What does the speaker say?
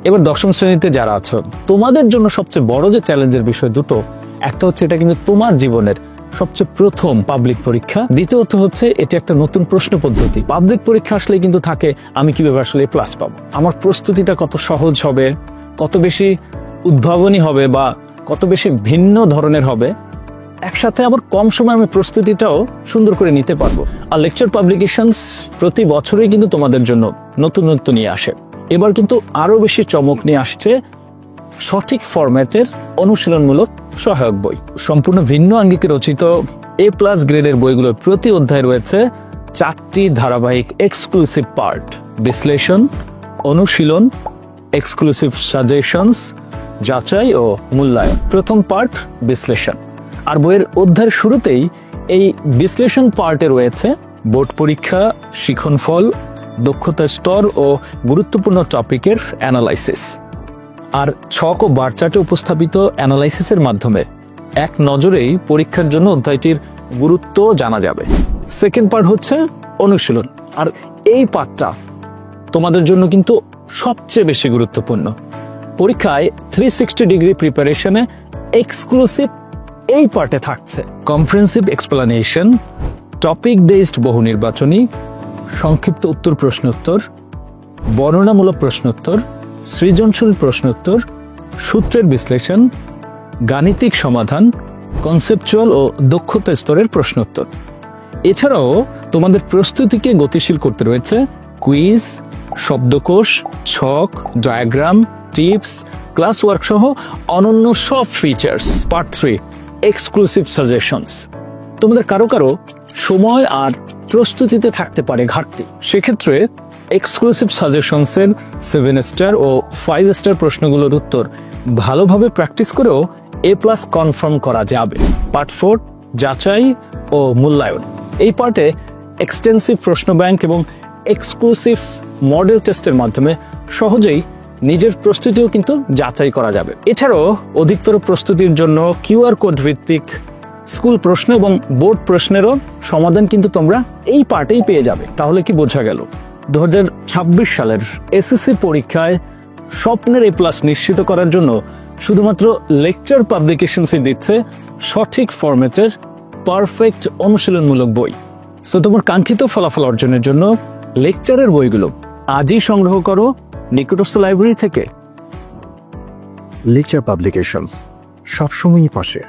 এবার দশম শ্রেণীতে যারা আছো, তোমাদের জন্য সবচেয়ে বড় যে চ্যালেঞ্জের বিষয় দুটো, একটা হচ্ছে এটা কিন্তু তোমার জীবনের সবচেয়ে প্রথম পাবলিক পরীক্ষা, দ্বিতীয়ত হচ্ছে এটি একটা নতুন প্রশ্ন পদ্ধতি। পাবলিক পরীক্ষা আসলে কিন্তু থাকে আমি কিভাবে আসলে প্লাস পাবো, আমার প্রস্তুতিটা কত সহজ হবে, কত বেশি উদ্ভাবনী হবে বা কত বেশি ভিন্ন ধরনের হবে, একসাথে আবার কম সময় আমি প্রস্তুতিটাও সুন্দর করে নিতে পারবো। আর লেকচার পাবলিকেশনস প্রতি বছরই কিন্তু তোমাদের জন্য নতুনত্ব নিয়ে আসে। এবার কিন্তু আরো বেশি চমক নিয়ে আসছে সঠিক ফরম্যাটের অনুশীলনমূলক সহায়ক বই। সম্পূর্ণ ভিন্ন আঙ্গিকে রচিত A+ গ্রেডের বইগুলোর প্রতি অধ্যায় রয়েছে 4টি ধারাবাহিক এক্সক্লুসিভ পার্ট: বিশ্লেষণ, অনুশীলন, এক্সক্লুসিভ সাজেশনস, যাচাই ও মূল্যায়ন। প্রথম পার্ট বিশ্লেষণ, আর বইয়ের অধ্যায়ের শুরুতেই এই বিশ্লেষণ পার্টে রয়েছে বোর্ড পরীক্ষা, শিক্ষণফল, দক্ষতার স্তর ও গুরুত্বপূর্ণ টপিকের অ্যানালাইসিস। আর ছক ও বার চার্টে উপস্থাপিত অ্যানালাইসিসের মাধ্যমে এক নজরেই পরীক্ষার জন্য অধ্যায়টির গুরুত্ব জানা যাবে। সেকেন্ড পার্ট হচ্ছে অনুশীলন, আর এই পার্টটা তোমাদের জন্য কিন্তু সবচেয়ে বেশি গুরুত্বপূর্ণ। পরীক্ষায় 360 ডিগ্রি প্রিপারেশনে এক্সক্লুসিভ এই পার্টে থাকছে কম্প্রিহেনসিভ এক্সপ্লানেশন, টপিক বেসড বহু নির্বাচনী, সংক্ষিপ্ত উত্তর প্রশ্নোত্তর, বর্ণনামূলক প্রশ্নোত্তর, সৃজনশীল প্রশ্নোত্তর, সূত্রের বিশ্লেষণ, গাণিতিক সমাধান, কনসেপচুয়াল ও দক্ষতা স্তরের প্রশ্নোত্তর। এছাড়াও তোমাদের প্রস্তুতিকে গতিশীল করতে রয়েছে কুইজ, শব্দকোষ, ছক, ডায়াগ্রাম, টিপস, ক্লাস ওয়ার্ক সহ অনন্য সব ফিচার্স। Part 3 exclusive suggestions. তোমাদের কারো কারো সময় আর প্রস্তুতিতে থাকতে পারে ঘাটতি, সেক্ষেত্রে এক্সক্লুসিভ সাজেশনসের 7 স্টার ও 5 স্টার প্রশ্নগুলোর উত্তর ভালোভাবে প্র্যাকটিস করেও A+ কনফার্ম করা যাবে। পার্ট 4 যাচাই ও মূল্যায়ন। এই পার্টে এক্সটেন্সিভ প্রশ্ন ব্যাংক এবং এক্সক্লুসিভ মডেল টেস্টের মাধ্যমে সহজেই নিজের প্রস্তুতিও কিন্তু যাচাই করা যাবে। এছাড়াও অধিকতর প্রস্তুতির জন্য QR কোড ভিত্তিক স্কুল প্রশ্ন এবং বোর্ড প্রশ্নেরও সমাধান কিন্তু তোমরা এই পার্টেই পেয়ে যাবে। তাহলে কি বোঝা গেল? 2026 সালের SSC পরীক্ষায় স্বপ্নের A+ নিশ্চিত করার জন্য শুধুমাত্র লেকচার পাবলিকেশনসই দিচ্ছে সঠিক ফরম্যাটের পারফেক্ট অনুশীলনমূলক বই। সো তোমার কাঙ্ক্ষিত ফলাফল অর্জনের জন্য লেকচারের বইগুলো আজই সংগ্রহ করো নিকটস্থ লাইব্রেরি থেকে। লেকচার পাবলিকেশনস, সবসময়ই পাশে।